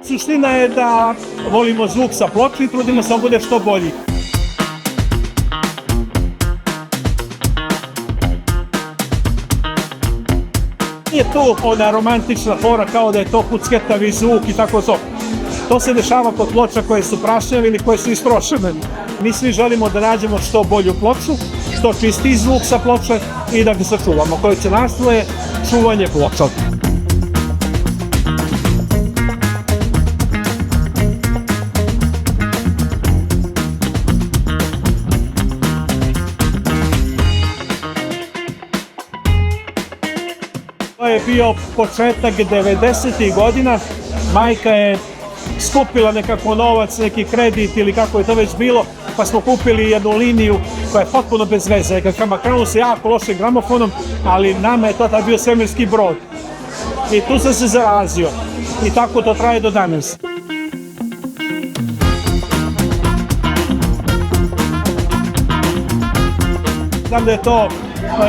Suština je da volimo zvuk sa ploče i trudimo se da bude što bolji. Nije to ona romantična fora kao da je to kucketavi zvuk i tako to. To se dešava kod ploča koje su prašnjave ili koje su istrošene. Mi svi želimo da nađemo što bolju ploču, što čistiji zvuk sa ploče i da ga sačuvamo. Koje će nastoje čuvanje ploča. To je bio početak 90. godina. Majka je skupila nekako novac, neki kredit ili kako je to već bilo, pa smo kupili jednu liniju koja je potpuno bez veze. Krenulo se jako lošim gramofonom, ali nama je tada bio svemirski brod. I tu sam se zarazio. I tako to traje do danas. Znam da je to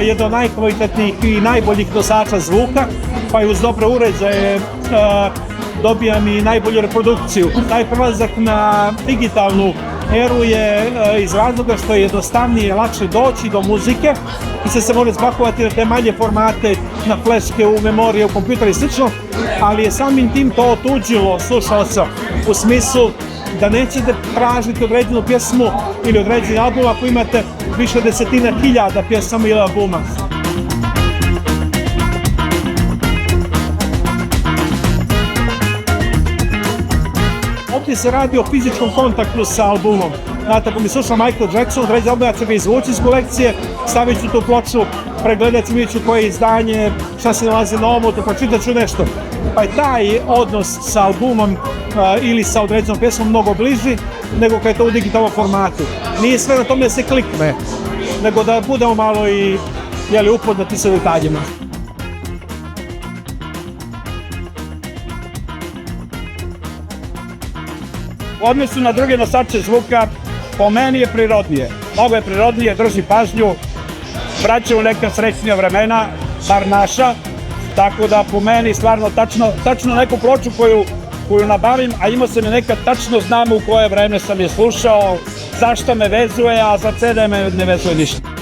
jedan od najkvalitetnijih i najboljih nosača zvuka, pa i uz dobre uređaje dobijam i najbolju reprodukciju. Taj prelazak na digitalnu eru je iz razloga što je jednostavnije i lakše doći do muzike i se može spakovati na te manje formate, na fleške, u memorije, u kompjuter i slično, ali je samim tim to otuđilo slušalca u smislu da nećete tražiti određenu pjesmu ili određeni album ako imate više desetina hiljada pjesama ili albuma. Ovdje se radi o fizičkom kontaktu sa albumom. Znate, ako mi slušao Michael Jackson, određen album, ja ću ga izvući iz kolekcije, stavit ću tu ploču, pregledat ću, vidjet ću koje je izdanje, šta se nalazi na omotu, pročitat ću nešto. Pa je taj odnos sa albumom ili sa određenom pjesmom mnogo bliži nego kad je to u digitalnom formatu. Nije sve na tome da se klikne, nego da budemo malo i upoznati sa detaljima. U odnosu na druge nosače zvuka, po meni je prirodnije. Mnogo je prirodnije, drži pažnju, vraća u neka srećnija vremena, bar naša, tako da po meni stvarno tačno neku ploču koju nabavim, a imao sam je nekad tačno znam u koje vreme sam je slušao, zašto me vezuje, a za CD me ne vezuje ništa.